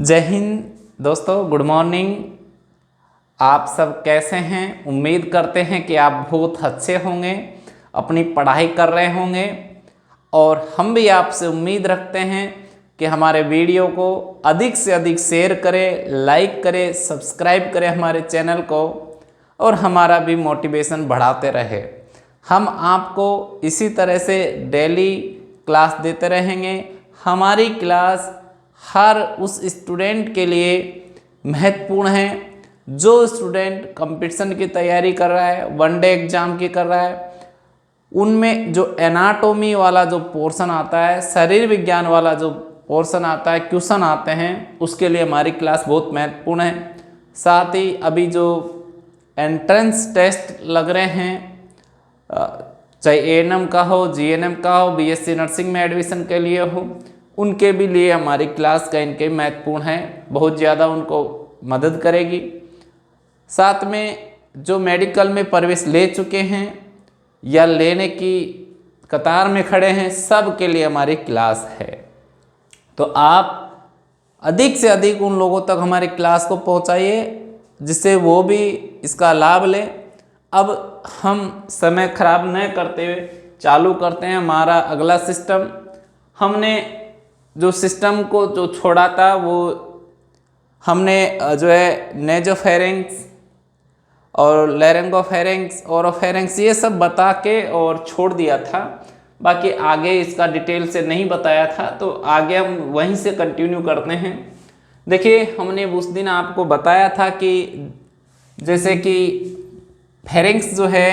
जय हिंद दोस्तों, good morning. आप सब कैसे हैं? उम्मीद करते हैं कि आप बहुत अच्छे होंगे, अपनी पढ़ाई कर रहे होंगे। और हम भी आपसे उम्मीद रखते हैं कि हमारे वीडियो को अधिक से अधिक शेयर करें, लाइक करें, सब्सक्राइब करें हमारे चैनल को और हमारा भी मोटिवेशन बढ़ाते रहे। हम आपको इसी तरह से डेली क्लास देते रहेंगे। हमारी क्लास हर उस स्टूडेंट के लिए महत्वपूर्ण है जो स्टूडेंट कंपटीशन की तैयारी कर रहा है, वनडे एग्जाम की कर रहा है। उनमें जो एनाटॉमी वाला जो पोर्शन आता है, शरीर विज्ञान वाला जो पोर्शन आता है, क्वेश्चन आते हैं, उसके लिए हमारी क्लास बहुत महत्वपूर्ण है। साथ ही अभी जो एंट्रेंस टेस्ट लग रहे हैं, चाहे एएनएम का हो, जीएनएम का हो, बीएससी नर्सिंग में एडमिशन के लिए हो, उनके भी लिए हमारी क्लास का इनके महत्वपूर्ण है, बहुत ज़्यादा उनको मदद करेगी। साथ में जो मेडिकल में प्रवेश ले चुके हैं या लेने की कतार में खड़े हैं, सब के लिए हमारी क्लास है। तो आप अधिक से अधिक उन लोगों तक हमारी क्लास को पहुंचाइए जिससे वो भी इसका लाभ लें। अब हम समय खराब न करते हुए चालू करते हैं हमारा अगला सिस्टम। हमने जो सिस्टम को जो छोड़ा था वो हमने जो है नेजोफेरिंक्स और लैरिंगोफेरिंक्स, ओरोफेरिंक्स ये सब बता के और छोड़ दिया था। बाकी आगे इसका डिटेल से नहीं बताया था, तो आगे हम वहीं से कंटिन्यू करते हैं। देखिए, हमने उस दिन आपको बताया था कि जैसे कि फेरिंक्स जो है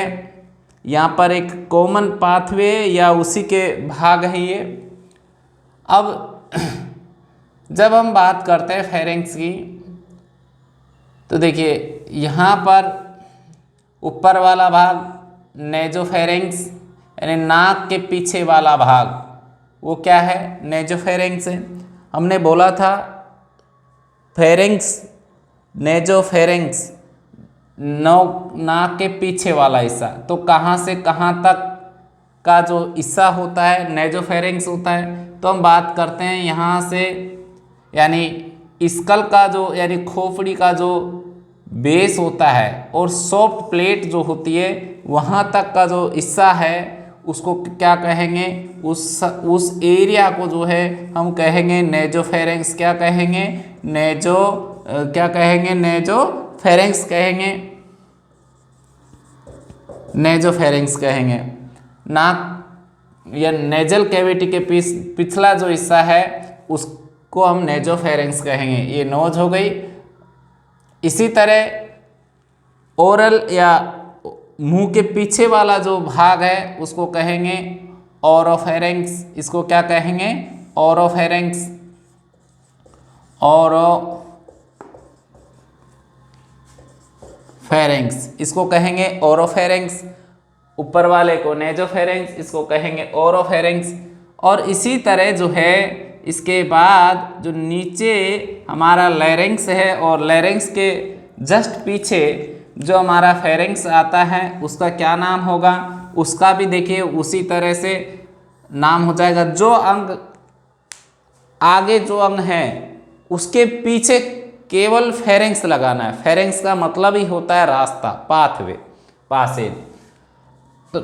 यहाँ पर एक कॉमन पाथवे या उसी के भाग है ये। अब जब हम बात करते हैं फेरिंक्स की, तो देखिए यहाँ पर ऊपर वाला भाग नेजोफेरिंक्स यानी नाक के पीछे वाला भाग, वो क्या है? नेजोफेरिंक्स है। हमने बोला था फेरिंक्स, नेजोफेरिंक्स, नाक के पीछे वाला हिस्सा। तो कहाँ से कहाँ तक का जो हिस्सा होता है नेजोफेरिंक्स होता है। तो हम बात करते हैं यहाँ से, यानी स्कल का जो यानी खोपड़ी का जो बेस होता है और सॉफ्ट प्लेट जो होती है वहाँ तक का जो हिस्सा है उसको क्या कहेंगे? उस एरिया को जो है हम कहेंगे नेजोफेरिंक्स। क्या कहेंगे? क्या कहेंगे? नेजोफेरिंक्स कहेंगे, नेजोफेरिंक्स कहेंगे। नाक या नेजल कैविटी के पिछला जो हिस्सा है उसको हम नेजोफेरिंक्स कहेंगे। ये नोज हो गई। इसी तरह ओरल या मुंह के पीछे वाला जो भाग है उसको कहेंगे ओरोफेरिंक्स। इसको क्या कहेंगे? ओरोफेरिंक्स। ओरोफेरिंक्स इसको कहेंगे ओरोफेरिंक्स। ऊपर वाले को नेजोफेरिंक्स, इसको कहेंगे ओरोफेरिंक्स। और इसी तरह जो है इसके बाद जो नीचे हमारा लैरिंक्स है और लैरिंक्स के जस्ट पीछे जो हमारा फेरिंक्स आता है उसका क्या नाम होगा? उसका भी देखिए उसी तरह से नाम हो जाएगा। जो अंग आगे जो अंग है उसके पीछे केवल फेरिंक्स लगाना है। फेरिंक्स का मतलब ही होता है रास्ता, पाथवे, पासेज। तो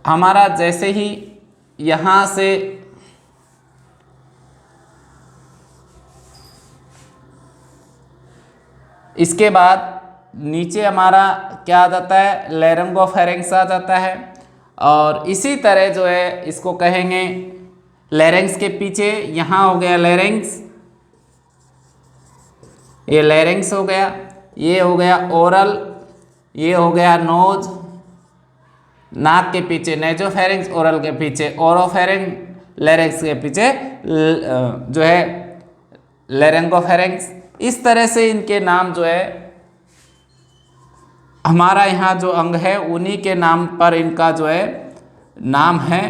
हमारा जैसे ही यहाँ से इसके बाद नीचे हमारा क्या आ जाता है? लैरिंगोफेरिंक्स आ जाता है। और इसी तरह जो है इसको कहेंगे लैरिंक्स के पीछे यहाँ हो गया लैरिंक्स, ये लैरिंक्स हो गया। ये हो गया ओरल, ये हो गया नोज, नाक के पीछे नेजोफेरिंक्स, ओरल के पीछे ओरोफेरिंक्स, लैरिंक्स के पीछे जो है लैरिंगोफेरिंक्स। इस तरह से इनके नाम जो है हमारा यहाँ जो अंग है उन्हीं के नाम पर इनका जो है नाम है।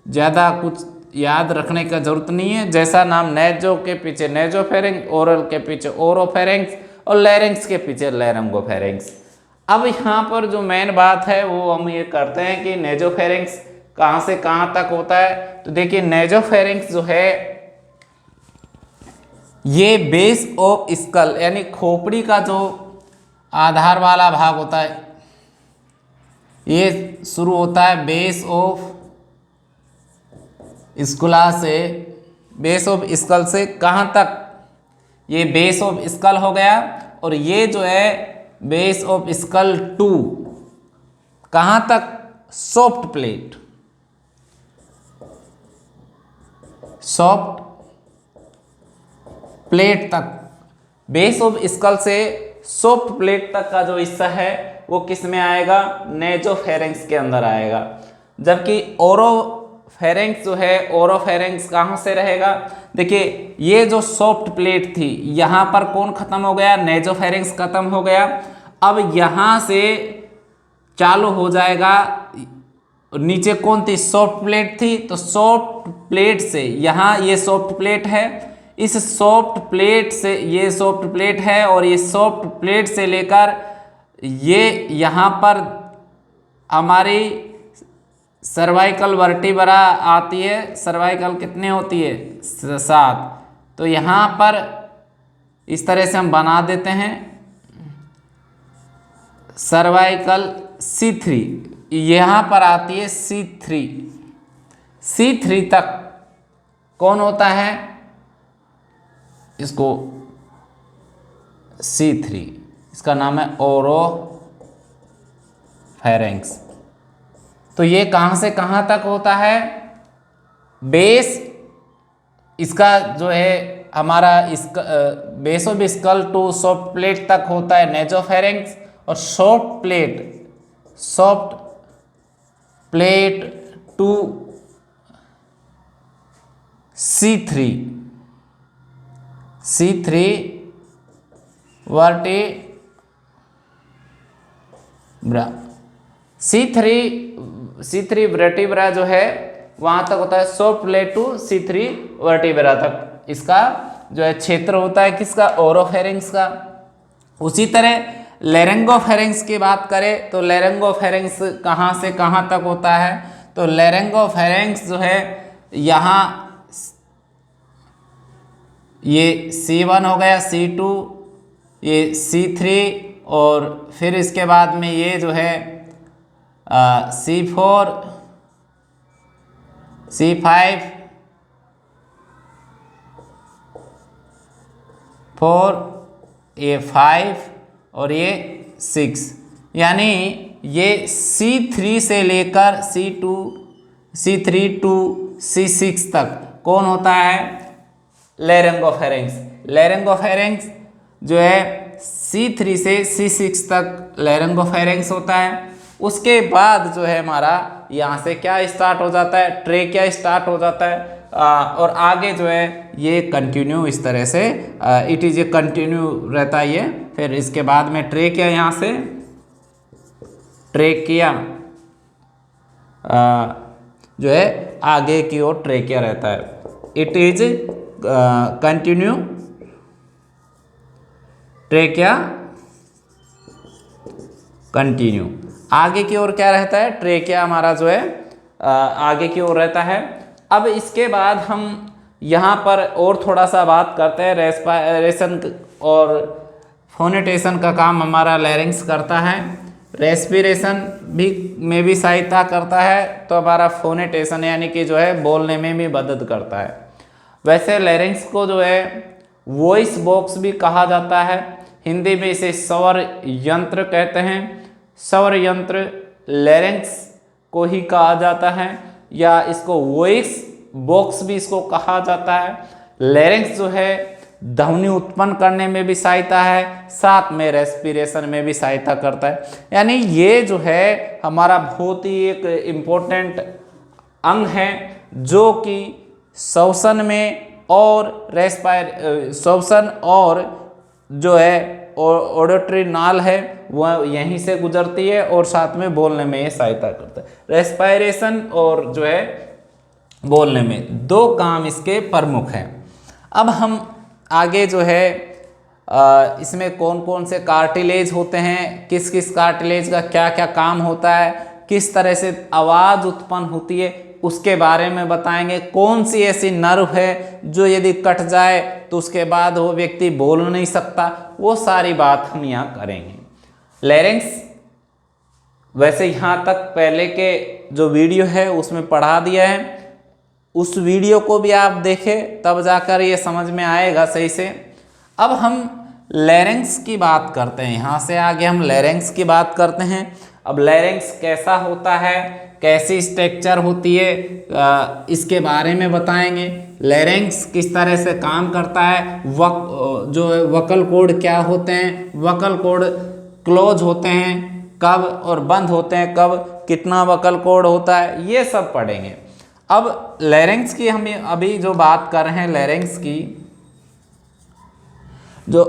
ज़्यादा कुछ याद रखने का जरूरत नहीं है। जैसा नाम नेजो के पीछे नेजोफेरिंक्स, ओरल के पीछे ओरोफेरिंक्स और लैरिंक्स के पीछे लैरिंगोफेरिंक्स। अब यहाँ पर जो मेन बात है वो हम ये करते हैं कि नेजोफेरिंक्स कहाँ से कहाँ तक होता है। तो देखिए नेजोफेरिंक्स जो है ये बेस ऑफ स्कल यानी खोपड़ी का जो आधार वाला भाग होता है, ये शुरू होता है बेस ऑफ स्कुला से, बेस ऑफ स्कल से कहाँ तक, ये बेस ऑफ स्कल हो गया। और ये जो है बेस ऑफ स्कल टू कहाँ तक, सॉफ्ट प्लेट, सॉफ्ट प्लेट तक। बेस ऑफ स्कल से सॉफ्ट प्लेट तक का जो हिस्सा है वो किस में आएगा, नेजोफेरेंक्स के अंदर आएगा। जबकि ओरोफेरेंक्स जो है, ओरोफेरेंक्स कहाँ से रहेगा, देखिए ये जो सॉफ्ट प्लेट थी यहाँ पर कौन खत्म हो गया, नेजोफेरेंक्स खत्म हो गया। अब यहाँ से चालू हो जाएगा, नीचे कौन थी, सॉफ्ट प्लेट थी, तो सॉफ्ट प्लेट से यहाँ ये सॉफ्ट प्लेट है, इस सॉफ्ट प्लेट से ये सॉफ्ट प्लेट है, और ये सॉफ्ट प्लेट से लेकर ये यहाँ पर हमारी सर्वाइकल वर्टिब्रा आती है। सर्वाइकल कितने होती है, 7। तो यहाँ पर इस तरह से हम बना देते हैं सर्वाइकल C3, यहाँ पर आती है C3। C3 तक कौन होता है, इसको C3, इसका नाम है ओरोफेरेंक्स। तो ये कहाँ से कहाँ तक होता है, बेस इसका जो है हमारा इसका base of skull to soft palate तक होता है नेजोफेरेंक्स, और soft palate to C3 vertebra, C3 vertebra जो है वहाँ तक होता है soft palate to C3 vertebra तक, इसका जो है क्षेत्र होता है किसका, ओरोफेरेंक्स का। उसी तरह लेरेंगोफेरेंक्स की बात करें तो लेरेंगोफेरेंक्स कहाँ से कहाँ तक होता है, तो लेरेंगोफेरेंक्स जो है यहाँ ये C1 हो गया, C2, ये C3, और फिर इसके बाद में ये जो है C4, C5, 4, ये 5 और ये 6, यानी ये C3 से लेकर C3 टू C6 तक कौन होता है, लेरेंगोफेरेंक्स। लेरेंगोफेरेंक्स जो है C3 से C6 तक लेरेंगोफेरेंक्स होता है। उसके बाद जो है हमारा यहाँ से क्या स्टार्ट हो जाता है, ट्रेकिया स्टार्ट हो जाता है, और आगे जो है ये कंटिन्यू इस तरह से इट इज ए कंटिन्यू रहता है ये। फिर इसके बाद में ट्रेकिया, यहाँ से ट्रेकिया जो है आगे की ओर ट्रेकिया रहता है, it is continue trachea continue, आगे की ओर क्या रहता है, ट्रेकिया हमारा जो है आगे की ओर रहता है। अब इसके बाद हम यहाँ पर और थोड़ा सा बात करते हैं, रेस्पिरेशन और फोनेटेशन का काम हमारा लैरिंग्स करता है। रेस्पिरेशन भी में भी सहायता करता है, तो हमारा फोनेटेशन यानी कि जो है बोलने में भी मदद करता है। वैसे लैरिंग्स को जो है वॉइस बॉक्स भी कहा जाता है, हिंदी में इसे स्वर यंत्र कहते हैं। स्वर यंत्र लैरिंग्स को ही कहा जाता है, या इसको वॉइस बॉक्स भी इसको कहा जाता है। लैरिंग्स जो है ध्वनि उत्पन्न करने में भी सहायता है, साथ में रेस्पिरेशन में भी सहायता करता है। यानी ये जो है हमारा बहुत ही एक इम्पोर्टेंट अंग है, जो कि श्वसन में और श्वसन और जो है ऑडिटरी नाल है वह यहीं से गुजरती है, और साथ में बोलने में ये सहायता करता है। रेस्पिरेशन और जो है बोलने में दो काम इसके प्रमुख हैं। अब हम आगे जो है इसमें कौन कौन से कार्टिलेज होते हैं, किस किस कार्टिलेज का क्या क्या काम होता है, किस तरह से आवाज़ उत्पन्न होती है, उसके बारे में बताएंगे। कौन सी ऐसी नर्व है जो यदि कट जाए तो उसके बाद वो व्यक्ति बोल नहीं सकता, वो सारी बात हम यहाँ करेंगे। लैरिंक्स वैसे यहाँ तक पहले के जो वीडियो है उसमें पढ़ा दिया है, उस वीडियो को भी आप देखें तब जाकर ये समझ में आएगा सही से। अब हम लैरिंक्स की बात करते हैं, यहाँ से आगे हम लैरिंक्स की बात करते हैं। अब लैरिंक्स कैसा होता है, कैसी स्ट्रक्चर होती है, इसके बारे में बताएंगे। लैरिंक्स किस तरह से काम करता है, जो वोकल कॉर्ड क्या होते हैं, वोकल कॉर्ड क्लोज होते हैं कब और बंद होते हैं कब, कितना वोकल कॉर्ड होता है, ये सब पढ़ेंगे। अब लैरिंक्स की हम अभी जो बात कर रहे हैं, लैरिंक्स की जो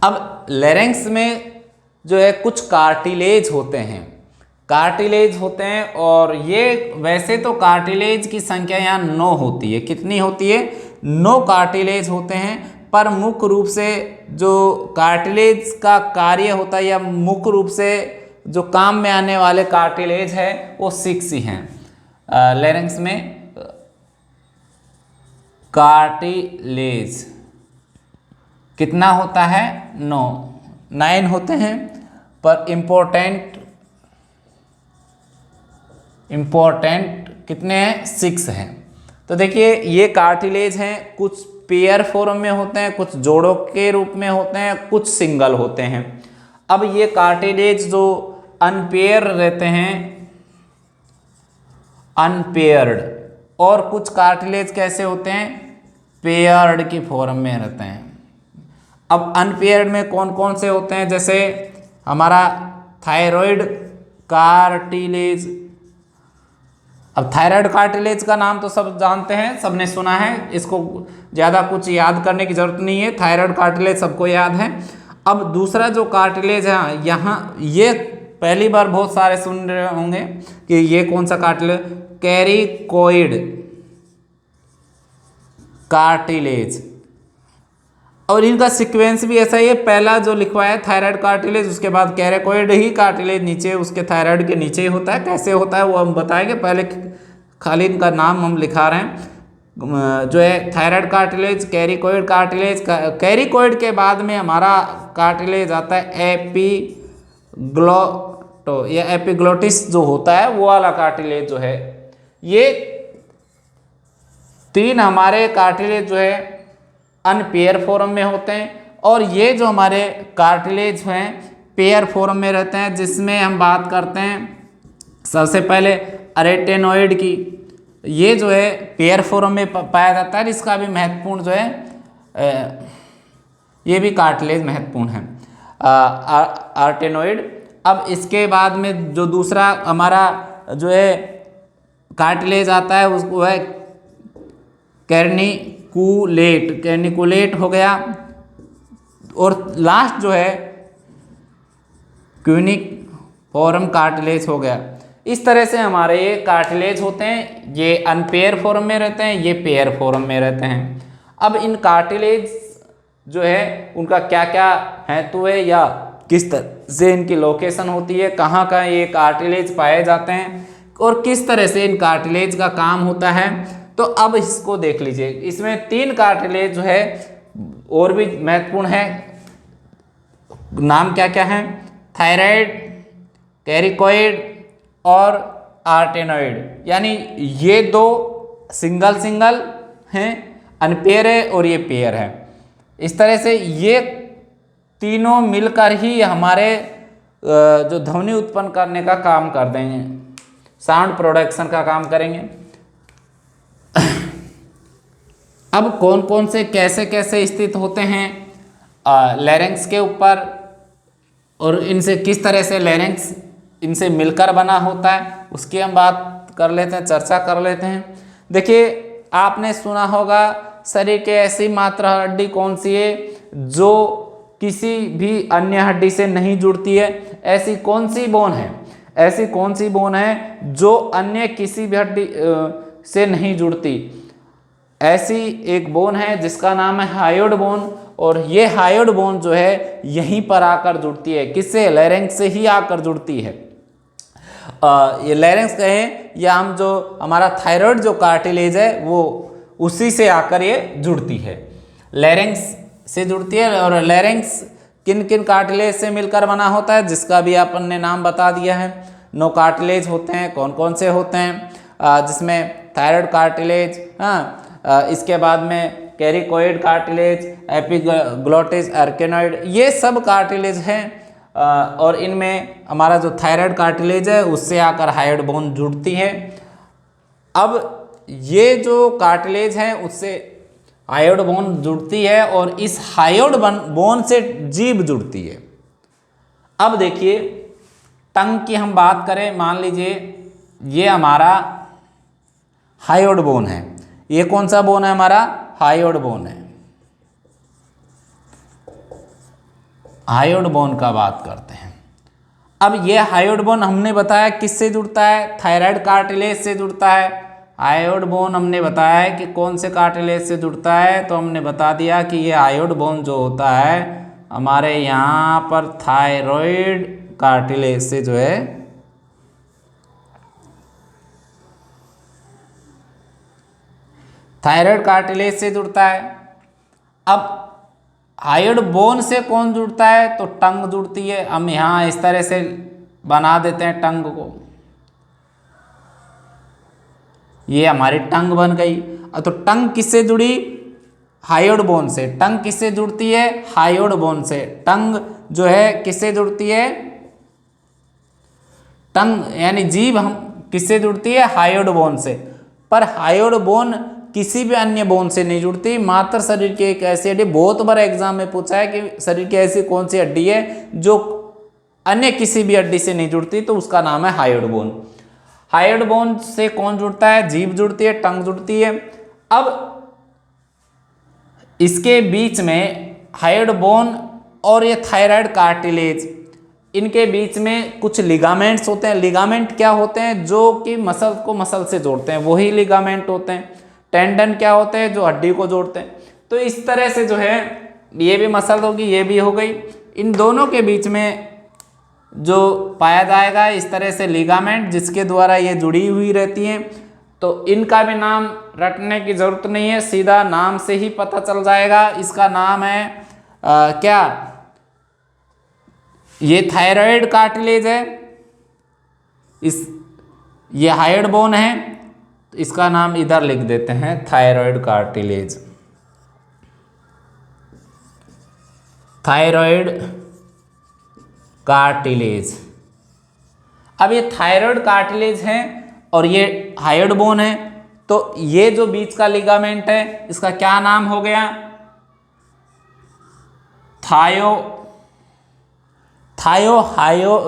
अब लैरिंक्स में जो है कुछ कार्टिलेज होते हैं, कार्टिलेज होते हैं। और ये वैसे तो कार्टिलेज की संख्या यहाँ 9 होती है। कितनी होती है? 9 कार्टिलेज होते हैं। पर मुख्य रूप से जो कार्टिलेज का कार्य होता है या मुख्य रूप से जो काम में आने वाले कार्टिलेज है वो 6 ही हैं। लैरिंक्स में कार्टिलेज कितना होता है? 9 होते हैं। पर इम्पोर्टेंट कितने हैं? 6 हैं। तो देखिए ये कार्टिलेज हैं, कुछ पेयर फॉर्म में होते हैं, कुछ जोड़ों के रूप में होते हैं, कुछ सिंगल होते हैं। अब ये कार्टिलेज जो अनपेयर रहते हैं, अनपेयर्ड, और कुछ कार्टिलेज कैसे होते हैं? पेयर्ड की फॉर्म में रहते हैं। अब अनपेयर्ड में कौन कौन से होते हैं? जैसे हमारा थायराइड कार्टिलेज। अब थायराइड कार्टिलेज का नाम तो सब जानते हैं, सबने सुना है, इसको ज़्यादा कुछ याद करने की जरूरत नहीं है, थायराइड कार्टिलेज सबको याद है। अब दूसरा जो कार्टिलेज है यहाँ, ये पहली बार बहुत सारे सुन रहे होंगे कि ये कौन सा कार्टिलेज, कैरिकोइड कार्टिलेज। और इनका सीक्वेंस भी ऐसा ही है, पहला जो लिखवाया है थायराइड कार्टिलेज, उसके बाद कैरिकोइड ही कार्टिलेज नीचे उसके थायराइड के नीचे ही होता है। कैसे होता है वो हम बताएंगे, पहले खाली इनका नाम हम लिखा रहे हैं। जो है थायराइड कार्टिलेज, कैरिकोइड कार्टिलेज, कैरिकोइड के बाद में हमारा कार्टिलेज आता है एपिग्लोटो या एपिग्लोटिस जो होता है वो वाला कार्टिलेज जो है। ये 3 हमारे कार्टिलेज जो है अनपेयर फॉर्म में होते हैं, और ये जो हमारे कार्टिलेज हैं पेयर फॉर्म में रहते हैं, जिसमें हम बात करते हैं सबसे पहले अरेटेनोइड की। ये जो है पेयर फॉर्म में पाया जाता है, इसका भी महत्वपूर्ण जो है ये भी कार्टिलेज महत्वपूर्ण है, अरेटेनोइड। अब इसके बाद में जो दूसरा हमारा जो है कार्टिलेज आता है उसको है कैर्निकुलेट हो गया, और लास्ट जो है क्यूनिफॉर्म कार्टिलेज हो गया। इस तरह से हमारे ये कार्टिलेज होते हैं, ये अनपेयर फॉर्म में रहते हैं, ये पेयर फॉर्म में रहते हैं। अब इन कार्टिलेज जो है उनका क्या क्या हेतु है या किस तरह से इनकी लोकेशन होती है, कहाँ कहाँ ये कार्टिलेज पाए जाते हैं और किस तरह से इन कार्टिलेज का काम होता है, तो अब इसको देख लीजिए। इसमें 3 कार्टिलेज जो है और भी महत्वपूर्ण है, नाम क्या क्या है? थायराइड, कैरिकोइड और आर्टेनोइड। यानी ये 2 सिंगल हैं, अनपेयर है, और ये पेयर है। इस तरह से ये तीनों मिलकर ही हमारे जो ध्वनि उत्पन्न करने का काम कर देंगे, साउंड प्रोडक्शन का काम करेंगे। अब कौन कौन से कैसे कैसे स्थित होते हैं लैरिंक्स के ऊपर, और इनसे किस तरह से लैरिंक्स इनसे मिलकर बना होता है, उसकी हम बात कर लेते हैं, चर्चा कर लेते हैं। देखिए आपने सुना होगा शरीर के ऐसी मात्र हड्डी कौन सी है जो किसी भी अन्य हड्डी से नहीं जुड़ती है? ऐसी कौन सी बोन है? ऐसी कौन सी बोन है जो अन्य किसी भी हड्डी से नहीं जुड़ती? ऐसी एक बोन है जिसका नाम है हायोइड बोन, और ये हायोइड बोन जो है यहीं पर आकर जुड़ती है। किससे? लैरिंक्स से ही आकर जुड़ती है। ये लैरिंक्स कहें या हम जो हमारा थायराइड जो कार्टिलेज है वो उसी से आकर ये जुड़ती है, लैरिंक्स से जुड़ती है। और लैरिंक्स किन किन कार्टिलेज से मिलकर बना होता है, जिसका भी अपन ने नाम बता दिया है। 9 कार्टिलेज होते हैं, कौन कौन से होते हैं, जिसमें थायराइड कार्टिलेज, हाँ, इसके बाद में कैरिकोइड कार्टिलेज, एपिग्लोटिस, आर्केनॉइड, ये सब कार्टिलेज हैं। और इनमें हमारा जो थायराइड कार्टिलेज है उससे आकर हायोइड बोन जुड़ती है। अब ये जो कार्टिलेज है उससे हायोइड बोन जुड़ती है और इस हायोइड बोन से जीभ जुड़ती है। अब देखिए टंग की हम बात करें, मान लीजिए ये हमारा हायोइड बोन है, ये कौन सा बोन है, हमारा हायोइड बोन है। हायोइड बोन का बात करते हैं। अब ये हायोइड बोन हमने बताया किससे जुड़ता है, थायराइड कार्टिलेज से जुड़ता है। हायोइड बोन हमने बताया है कि कौन से कार्टिलेज से जुड़ता है, तो हमने बता दिया कि ये हायोइड बोन जो होता है हमारे यहाँ पर थायराइड कार्टिलेज से जो है थायराइड कार्टिलेज से जुड़ता है। अब हायोइड बोन से कौन जुड़ता है, तो टंग जुड़ती है। हम यहाँ इस तरह से बना देते हैं टंग को, ये हमारी टंग बन गई। तो टंग किससे जुड़ी, हायोइड बोन से। टंग किससे जुड़ती है, हायोइड बोन से। टंग जो है किससे जुड़ती है, टंग यानी जीभ हम किससे जुड़ती है, हायोइड बोन से। पर हायोइड बोन किसी भी अन्य बोन से नहीं जुड़ती, मात्र शरीर की एक ऐसी हड्डी, बहुत बार एग्जाम में पूछा है कि शरीर की ऐसी कौन सी हड्डी है जो अन्य किसी भी हड्डी से नहीं जुड़ती, तो उसका नाम है हायोइड बोन। हायोइड बोन से कौन जुड़ता है, जीभ जुड़ती है, टंग जुड़ती है। अब इसके बीच में हायोइड बोन और ये थायराइड कार्टिलेज, इनके बीच में कुछ लिगामेंट्स होते हैं। लिगामेंट क्या होते हैं, जो कि मसल को मसल से जोड़ते हैं, वही लिगामेंट होते हैं। टेंडन क्या होते हैं, जो हड्डी को जोड़ते हैं। तो इस तरह से जो है ये भी मसल होगी, ये भी हो गई, इन दोनों के बीच में जो पाया जाएगा इस तरह से लिगामेंट, जिसके द्वारा ये जुड़ी हुई रहती हैं। तो इनका भी नाम रटने की जरूरत नहीं है, सीधा नाम से ही पता चल जाएगा। इसका नाम है क्या, ये थायराइड कार्टिलेज है, ये हायोइड बोन है, तो इसका नाम इधर लिख देते हैं थायराइड कार्टिलेज। Thyroid cartilage. अब ये थायराइड कार्टिलेज है और ये हायोइड बोन है, तो ये जो बीच का लिगामेंट है इसका क्या नाम हो गया, थायरोहायोड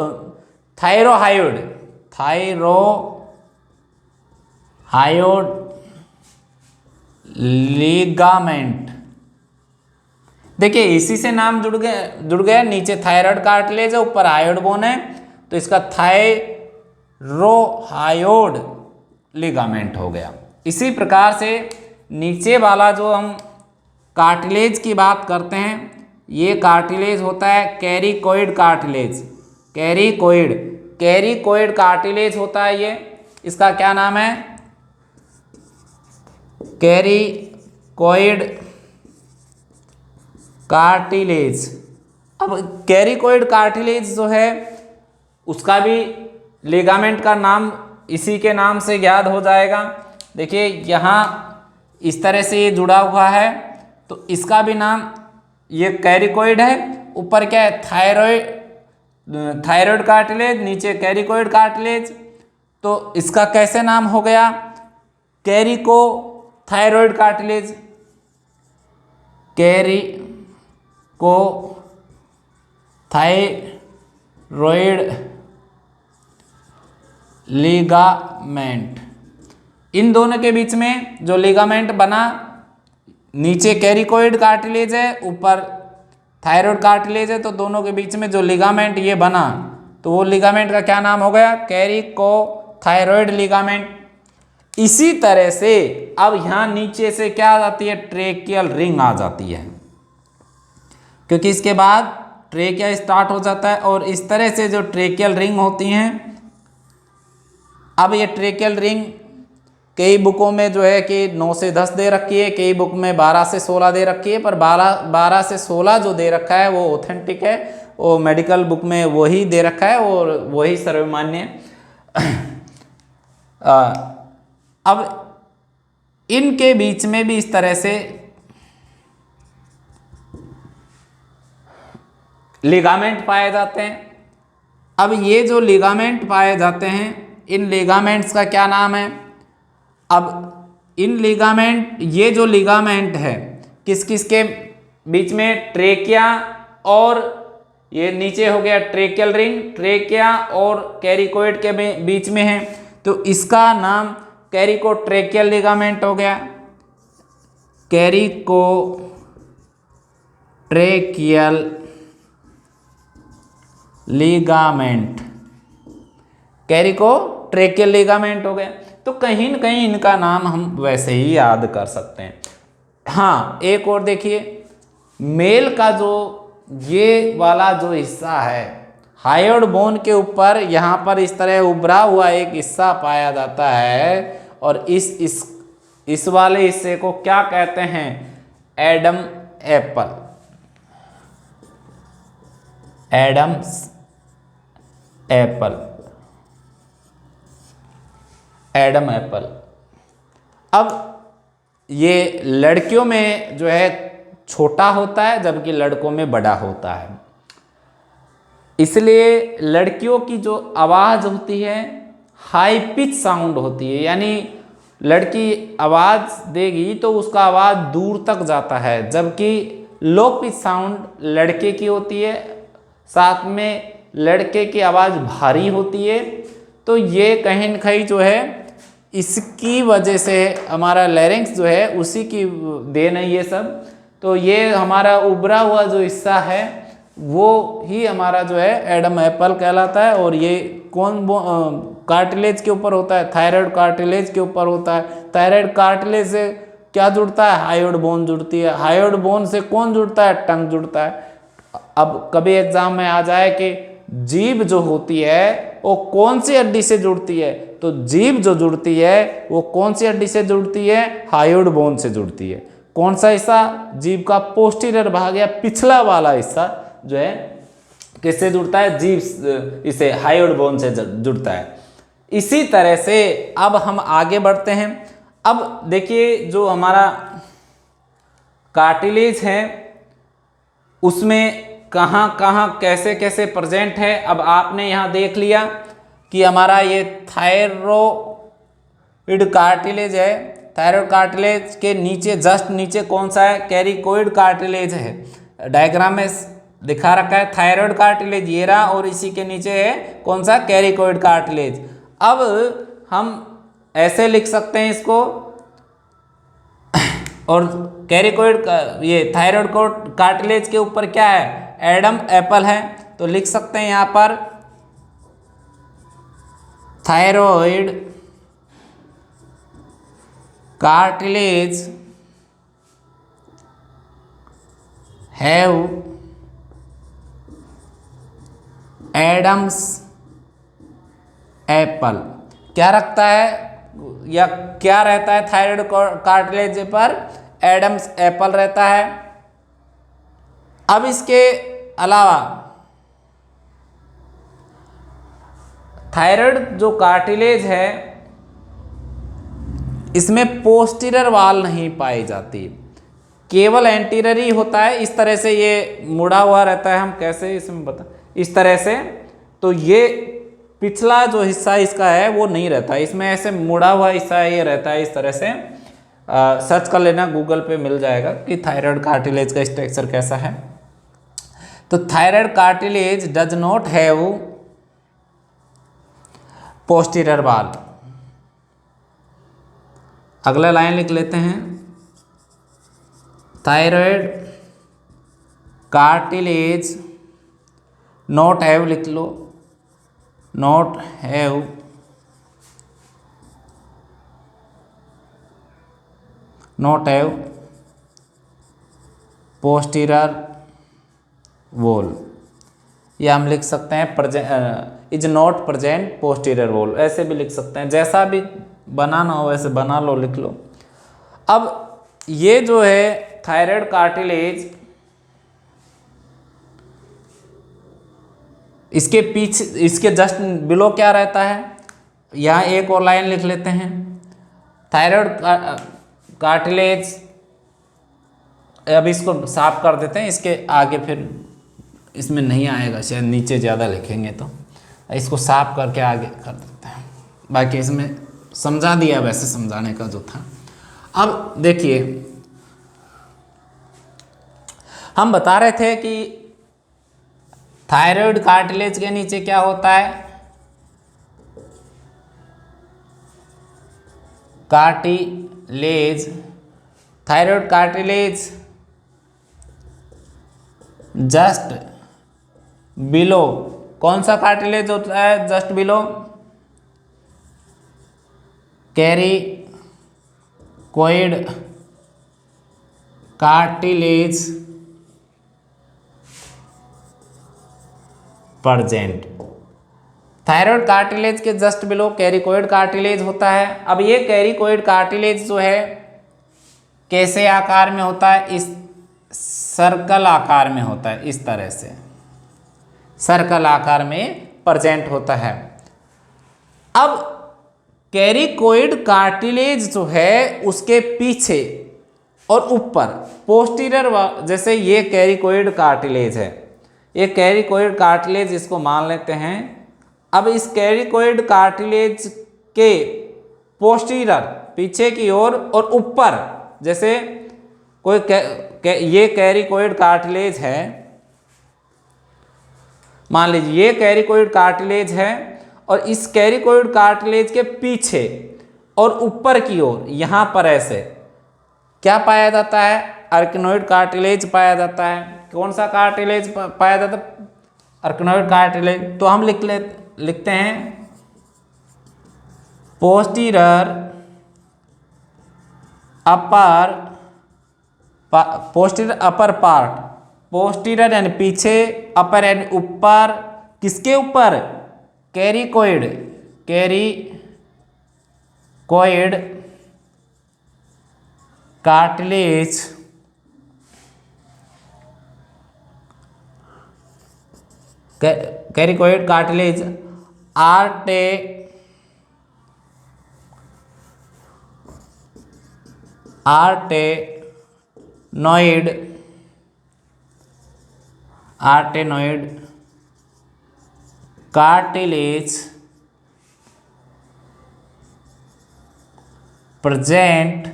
लिगामेंट। देखिए इसी से नाम जुड़ गया। नीचे थायराइड कार्टिलेज है, ऊपर हायोइड बोन है, तो इसका थायरोहायोड लिगामेंट हो गया। इसी प्रकार से नीचे वाला जो हम कार्टिलेज की बात करते हैं, ये कार्टिलेज होता है कैरिकोइड कार्टिलेज। कैरिकोइड कार्टिलेज होता है ये, इसका क्या नाम है, कैरिकोइड कार्टिलेज। अब कैरिकोइड कार्टिलेज जो है उसका भी लिगामेंट का नाम इसी के नाम से याद हो जाएगा। देखिए यहाँ इस तरह से ये जुड़ा हुआ है, तो इसका भी नाम, ये कैरिकोइड है, ऊपर क्या है थायराइड कार्टिलेज, नीचे कैरिकोइड कार्टिलेज। तो इसका कैसे नाम हो गया, cricothyroid cartilage, cricothyroid ligament. इन दोनों के बीच में जो लिगामेंट बना, नीचे कैरिकोइड कार्टिलेज है, ऊपर थायराइड कार्टिलेज है, तो दोनों के बीच में जो लिगामेंट ये बना, तो वो लिगामेंट का क्या नाम हो गया, कैरिको थायराइड लिगामेंट। इसी तरह से अब यहाँ नीचे से क्या आ जाती है, ट्रेकियल रिंग आ जाती है, क्योंकि इसके बाद ट्रेकिया स्टार्ट हो जाता है। और इस तरह से जो ट्रेकियल रिंग होती हैं अब ये ट्रेकियल रिंग कई बुकों में जो है कि 9 से 10 दे रखी है, कई बुक में 12 से 16 दे रखी है, पर 12 से 16 जो दे रखा है वो ऑथेंटिक है, वो मेडिकल बुक में वही दे रखा है और वही सर्वमान्य है। अब इनके बीच में भी इस तरह से लिगामेंट पाए जाते हैं। अब ये जो लिगामेंट पाए जाते हैं, इन लिगामेंट्स का क्या नाम है? अब इन लिगामेंट, ये जो लिगामेंट है किस किस के बीच में? ट्रेकिया और ये नीचे हो गया ट्रेकियल रिंग, ट्रेकिया और कैरिकोइड के बीच में है, तो इसका नाम कैरिको ट्रेकियल लिगामेंट हो गया। Karikó tracheal ligament, Karikó tracheal ligament हो गया। तो कहीं न कहीं इनका नाम हम वैसे ही याद कर सकते हैं। हाँ, एक और देखिए, मेल का जो ये वाला जो हिस्सा है, हायोइड बोन के ऊपर यहाँ पर इस तरह उभरा हुआ एक हिस्सा पाया जाता है, और इस वाले हिस्से को क्या कहते हैं? Adam Apple, Adam's apple, Adam Apple. अब ये लड़कियों में जो है छोटा होता है, जबकि लड़कों में बड़ा होता है, इसलिए लड़कियों की जो आवाज़ होती है हाई पिच साउंड होती है, यानी लड़की आवाज़ देगी तो उसका आवाज़ दूर तक जाता है, जबकि लो पिच साउंड लड़के की होती है, साथ में लड़के की आवाज़ भारी होती है। तो ये कहीं न कहीं जो है इसकी वजह से हमारा लैरिंक्स जो है उसी की देन है ये सब। तो ये हमारा उभरा हुआ जो हिस्सा है वो ही हमारा जो है एडम एप्पल कहलाता है। और ये कौन कार्टिलेज के ऊपर होता है? थायराइड कार्टिलेज के ऊपर होता है। थायराइड कार्टिलेज से क्या जुड़ता है? हायोइड बोन जुड़ती है। हायोइड बोन से कौन जुड़ता है? टंग जुड़ता है। अब कभी एग्जाम में आ जाए कि जीभ जो होती है वो कौन सी हड्डी से जुड़ती है, तो जीभ जो जुड़ती है वो कौन सी हड्डी से जुड़ती है? हायोइड बोन से जुड़ती है। कौन सा हिस्सा? जीभ का पोस्टीरियर भाग या पिछला वाला हिस्सा जो है किससे जुड़ता है? जीभ इसे हायोइड बोन से जुड़ता है। इसी तरह से अब हम आगे बढ़ते हैं। अब देखिए जो हमारा कार्टिलेज है उसमें कहाँ कहाँ कैसे कैसे प्रेजेंट है। अब आपने यहाँ देख लिया कि हमारा ये थायरॉइड कार्टिलेज है। थायरॉइड कार्टिलेज के नीचे जस्ट नीचे कौन सा है? कैरिकोइड कार्टिलेज है। डायग्राम में दिखा रखा है थायरॉइड कार्टिलेज ये रहा, और इसी के नीचे है कौन सा? कैरिकोइड कार्टिलेज। अब हम ऐसे लिख सकते हैं इसको, और कैरिकोइड ये थायरॉइड कार्टिलेज के ऊपर क्या है? एडम एप्पल है। तो लिख सकते हैं यहाँ पर thyroid cartilage have Adam's apple. क्या रखता है या क्या रहता है थायरॉइड कार्टिलेज पर? एडम्स एप्पल रहता है। अब इसके अलावा थायरॉइड जो कार्टिलेज है इसमें पोस्टीरियर वाल नहीं पाई जाती, केवल एंटीरियर ही होता है। इस तरह से ये मुड़ा हुआ रहता है। हम कैसे इसमें बता, इस तरह से। तो ये पिछला जो हिस्सा इसका है वो नहीं रहता, इसमें ऐसे मुड़ा हुआ हिस्सा ये रहता है इस तरह से। सर्च कर लेना, गूगल पे मिल जाएगा कि थायरॉइड कार्टिलेज का स्ट्रक्चर कैसा है। तो thyroid cartilage does not have posterior वाल। अगला लाइन लिख लेते हैं, थायरॉइड कार्टिलेज नॉट हैव, लिख लो, नॉट हैव पोस्टीरियर वॉल। या हम लिख सकते हैं is not present posterior wall, ऐसे भी लिख सकते हैं, जैसा भी बनाना हो वैसे बना लो, लिख लो। अब ये जो है थायराइड कार्टिलेज, इसके पीछे, इसके जस्ट बिलो क्या रहता है, यहाँ एक और लाइन लिख लेते हैं। थायराइड कार्टिलेज, अब इसको साफ कर देते हैं, इसके आगे फिर इसमें नहीं आएगा, शायद नीचे ज़्यादा लिखेंगे तो इसको साफ करके आगे कर देते हैं। बाकी इसमें समझा दिया वैसे समझाने का जो था। अब देखिए हम बता रहे थे कि थायराइड कार्टिलेज के नीचे क्या होता है, cartilage, thyroid cartilage just below, कौन सा कार्टिलेज होता है just below, cricoid cartilage present. Thyroid cartilage के जस्ट बिलो कैरिकोइड कार्टिलेज होता है। अब ये कैरिकोइड कार्टिलेज जो है कैसे आकार में होता है, इस सर्कल आकार में होता है, इस तरह से सर्कल आकार में प्रेजेंट होता है। अब कैरिकोइड कार्टिलेज जो है उसके पीछे और ऊपर पोस्टीरियर, जैसे ये कैरिकोइड कार्टिलेज है, ये कैरिकोइड कार्टिलेज इसको मान लेते हैं। अब इस कैरिकोइड कार्टिलेज के पोस्टीरियर पीछे की ओर और ऊपर, जैसे कोई ये कैरिकोइड कार्टिलेज है, मान लीजिए ये कैरिकोइड कार्टिलेज है, और इस कैरिकोइड कार्टिलेज के पीछे और ऊपर की ओर यहाँ पर ऐसे क्या पाया जाता है, आर्किनोइड कार्टिलेज पाया जाता है। कौन सा कार्टिलेज पाया जाता है, आर्किनोइड कार्टिलेज। तो हम लिखते हैं posterior upper, posterior upper part, posterior यानी पीछे, अपर यानी ऊपर, किसके ऊपर, cricoid, cricoid cartilage cricoid cartilage arytenoid cartilage present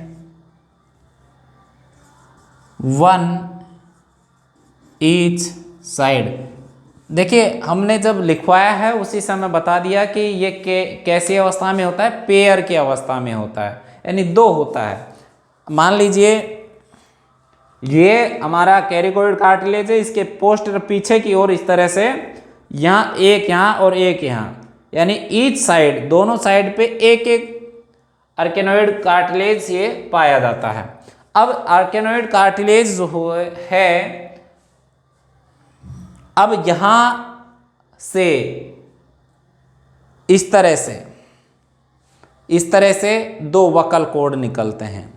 one each side. देखिए हमने जब लिखवाया है उसी समय बता दिया कि ये कैसी अवस्था में होता है, पेयर की अवस्था में होता है, यानी दो होता है। मान लीजिए ये हमारा कैरिकोइड कार्टिलेज है, इसके पोस्टर पीछे की ओर इस तरह से, यहाँ एक यहाँ और एक यहाँ, यानी ईच साइड, दोनों साइड पे एक एक आर्केनोइड कार्टिलेज ये पाया जाता है। अब आर्केनोइड कार्टिलेज जो है, अब यहाँ से इस तरह से दो वक्ल कोड निकलते हैं।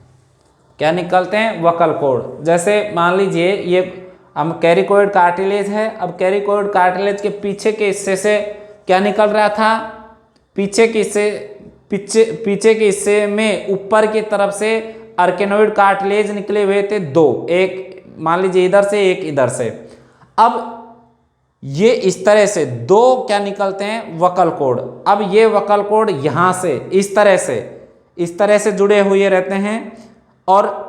क्या निकलते हैं, वक्ल कोड। जैसे मान लीजिए ये हम कैरिकोइड कार्टिलेज है, अब कैरिकोइड कार्टिलेज के पीछे के हिस्से से क्या निकल रहा था, पीछे के हिस्से में ऊपर की तरफ से आर्केनोइड कार्टिलेज निकले हुए थे दो, एक मान लीजिए इधर से, एक इधर से। अब ये इस तरह से दो क्या निकलते हैं, वक्ल कोड। अब ये वक्ल कोड यहाँ से इस तरह से जुड़े हुए रहते हैं, और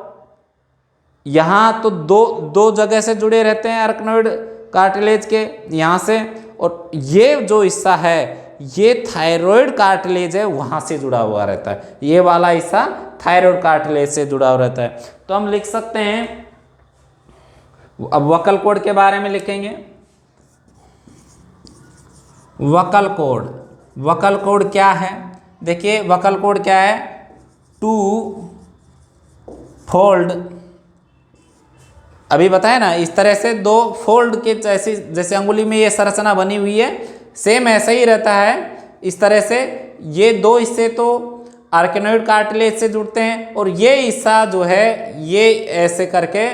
यहाँ तो दो जगह से जुड़े रहते हैं आर्केनोइड कार्टिलेज के, यहाँ से, और ये जो हिस्सा है ये थायराइड कार्टिलेज है, वहाँ से जुड़ा हुआ रहता है, ये वाला हिस्सा थायराइड कार्टिलेज से जुड़ा हुआ रहता है। तो हम लिख सकते हैं, अब वक्ल कोड के बारे में लिखेंगे। वक्ल कोड क्या है, देखिए वक्ल कोड क्या है, टू फोल्ड, अभी बताया ना, इस तरह से दो फोल्ड के जैसे अंगुली में ये संरचना बनी हुई है, सेम ऐसा ही रहता है इस तरह से। ये दो हिस्से तो आर्केनोइड कार्टिलेज से जुड़ते हैं और ये हिस्सा जो है ये ऐसे करके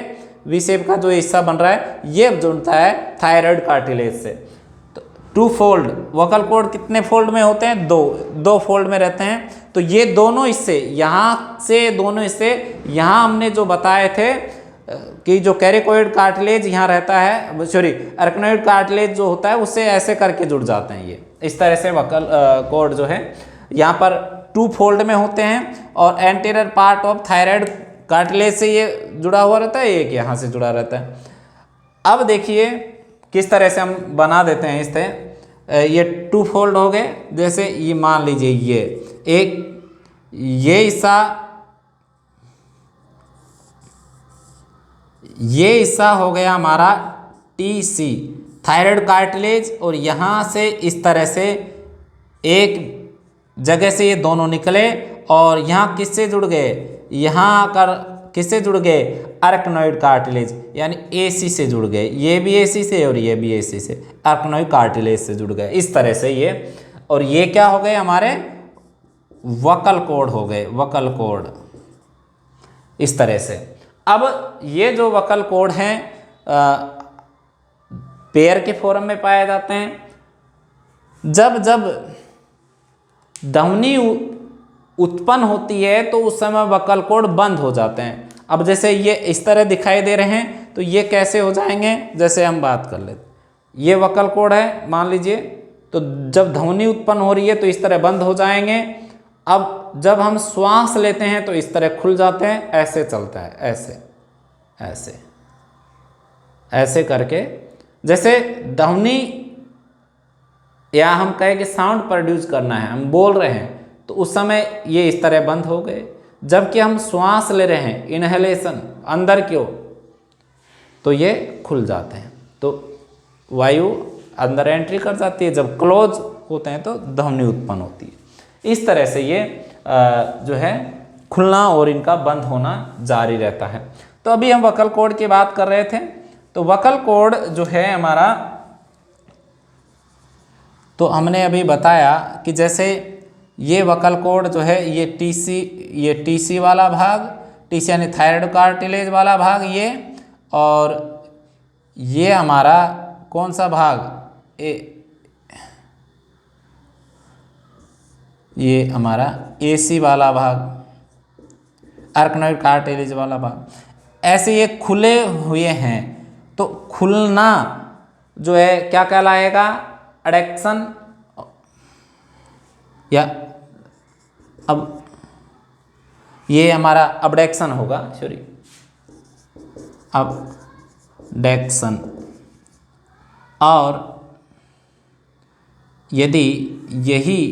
वी शेप का जो हिस्सा बन रहा है ये जुड़ता है थायराइड कार्टिलेज से। तो 2 फोल्ड वोकल कॉर्ड कितने फोल्ड में होते हैं? 2 फोल्ड में रहते हैं। तो ये दोनों हिस्से यहाँ से दोनों हिस्से यहाँ हमने जो बताए थे कि जो कैरिकोइड कार्टिलेज यहाँ रहता है, सॉरी आर्केनोइड कार्टिलेज जो होता है उससे ऐसे करके जुड़ जाते हैं। ये इस तरह से वोकल कॉर्ड जो है यहाँ पर 2 फोल्ड में होते हैं और anterior part of thyroid cartilage से ये जुड़ा हुआ रहता है, एक यहाँ से जुड़ा रहता है। अब देखिए किस तरह से हम बना देते हैं इस तरह। ये 2 फोल्ड हो गए। जैसे ये मान लीजिए ये एक ये हिस्सा हो गया हमारा TC थायराइड कार्टिलेज और यहाँ से इस तरह से एक जगह से ये दोनों निकले और यहाँ किससे जुड़ गए? यहाँ कर किससे जुड़ गए? आर्केनोइड कार्टिलेज यानी AC से जुड़ गए। ये भी AC से और ये भी AC से, आर्केनोइड कार्टिलेज से जुड़ गए इस तरह से ये। और ये क्या हो गए? हमारे वोकल कॉर्ड हो गए, वोकल कॉर्ड इस तरह से। अब ये जो वोकल कॉर्ड हैं पेयर के फॉर्म में पाए जाते हैं। जब जब ध्वनि उत्पन्न होती है तो उस समय वोकल कॉर्ड बंद हो जाते हैं। अब जैसे ये इस तरह दिखाई दे रहे हैं तो ये कैसे हो जाएंगे? जैसे हम बात कर लेते, ये वोकल कॉर्ड है मान लीजिए, तो जब ध्वनि उत्पन्न हो रही है तो इस तरह बंद हो जाएंगे। अब जब हम श्वास लेते हैं तो इस तरह खुल जाते हैं, ऐसे चलता है, ऐसे ऐसे ऐसे करके। जैसे ध्वनि या हम कहें कि साउंड प्रोड्यूस करना है, हम बोल रहे हैं तो उस समय ये इस तरह बंद हो गए। जबकि हम श्वास ले रहे हैं, इनहेलेशन अंदर की ओर, तो ये खुल जाते हैं। तो वायु अंदर एंट्री कर जाती है। जब क्लोज होते हैं तो ध्वनि उत्पन्न होती है। इस तरह से ये जो है खुलना और इनका बंद होना जारी रहता है। तो अभी हम वोकल कॉर्ड की बात कर रहे थे। तो वोकल कॉर्ड जो है हमारा, तो हमने अभी बताया कि जैसे ये वोकल कॉर्ड जो है ये TC वाला भाग, TC यानी थायराइड कार्टिलेज वाला भाग ये, और ये हमारा कौन सा भाग? ये हमारा AC वाला भाग, आर्केनोइड कार्टिलेज वाला भाग। ऐसे ये खुले हुए हैं। तो खुलना जो है क्या कहलाएगा? एडक्शन, या अब ये हमारा अबडक्शन होगा, सॉरी अबडक्शन। और यदि यही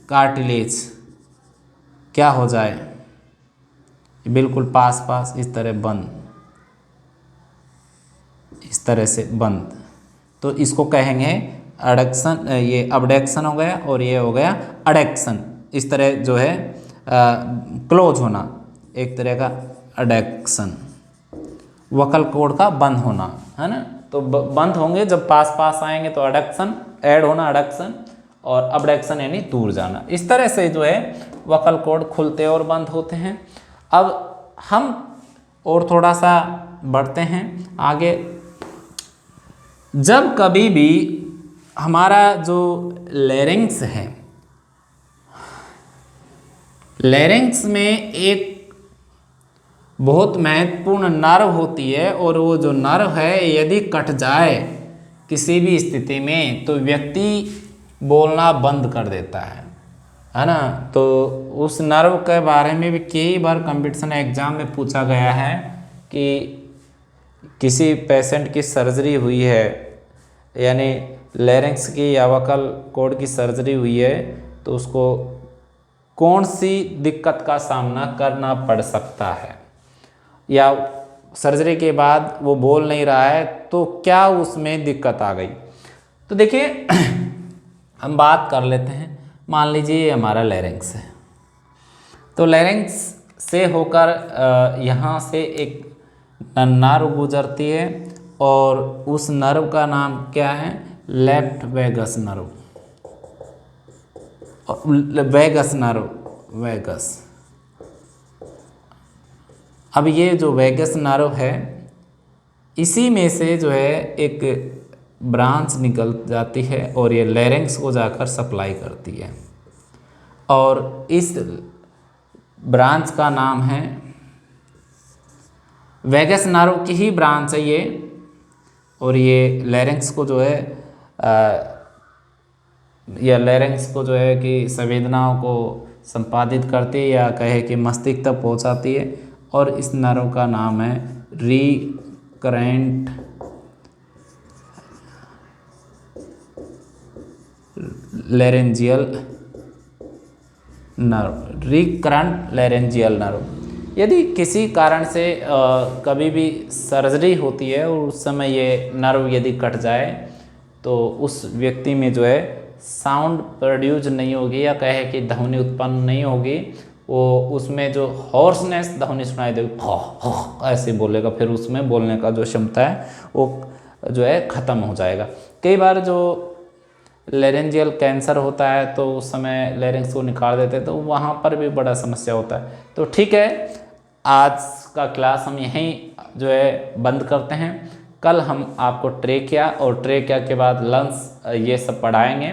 कार्टिलेज क्या हो जाए, बिल्कुल पास पास इस तरह बंद, इस तरह से बंद, तो इसको कहेंगे एडक्शन। ये अबडक्शन हो गया और ये हो गया एडक्शन। इस तरह जो है क्लोज होना, एक तरह का एडक्शन, वोकल कॉर्ड का बंद होना, है ना। तो बंद होंगे जब पास पास आएंगे तो एडक्शन, ऐड होना एडक्शन, और अबडक्शन यानी दूर जाना। इस तरह से जो है वोकल कॉर्ड खुलते और बंद होते हैं। अब हम और थोड़ा सा बढ़ते हैं आगे। जब कभी भी हमारा जो लैरिंक्स है, लैरिंक्स में एक बहुत महत्वपूर्ण नर्व होती है, और वो जो नर्व है यदि कट जाए किसी भी स्थिति में तो व्यक्ति बोलना बंद कर देता है ना। तो उस नर्व के बारे में भी कई बार कंपटीशन एग्जाम में पूछा गया है कि किसी पेशेंट की सर्जरी हुई है, यानी लैरिंक्स की या वोकल कॉर्ड की सर्जरी हुई है, तो उसको कौन सी दिक्कत का सामना करना पड़ सकता है, या सर्जरी के बाद वो बोल नहीं रहा है तो क्या उसमें दिक्कत आ गई। तो देखिए हम बात कर लेते हैं। मान लीजिए ये हमारा लैरिंक्स है, तो लैरिंक्स से होकर यहाँ से एक नर्व गुजरती है, और उस नर्व का नाम क्या है? Left vagus nerve. Vagus nerve, vagus. अब ये जो वेगस नर्व है, इसी में से जो है एक ब्रांच निकल जाती है और ये लैरिंक्स को जाकर सप्लाई करती है, और इस ब्रांच का नाम है, वेगस नर्व की ही ब्रांच है ये, और ये लैरिंक्स को जो है या लैरिंक्स को जो है कि संवेदनाओं को संपादित करती है या कहे कि मस्तिष्क तक पहुंचाती है, और इस नर्व का नाम है recurrent laryngeal nerve, recurrent laryngeal nerve. यदि किसी कारण से कभी भी सर्जरी होती है और उस समय ये नर्व यदि कट जाए तो उस व्यक्ति में जो है साउंड प्रोड्यूस नहीं होगी या कहे कि ध्वनि उत्पन्न नहीं होगी, वो उसमें जो हॉर्सनेस ध्वनि सुनाई देगी, ऐसे बोलेगा, फिर उसमें बोलने का जो क्षमता है वो जो है ख़त्म हो जाएगा। कई बार जो लैरेंजियल कैंसर होता है तो उस समय लैरिंक्स को निकाल देते हैं, तो वहाँ पर भी बड़ा समस्या होता है। तो ठीक है, आज का क्लास हम यहीं जो है बंद करते हैं। कल हम आपको ट्रेकिया और ट्रेकिया के बाद लंग्स ये सब पढ़ाएंगे।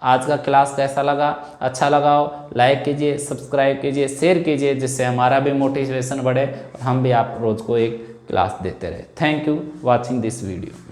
आज का क्लास कैसा लगा? अच्छा लगा हो लाइक कीजिए, सब्सक्राइब कीजिए, शेयर कीजिए, जिससे हमारा भी मोटिवेशन बढ़े और हम भी आप रोज़ को एक क्लास देते रहे। Thank you watching this video.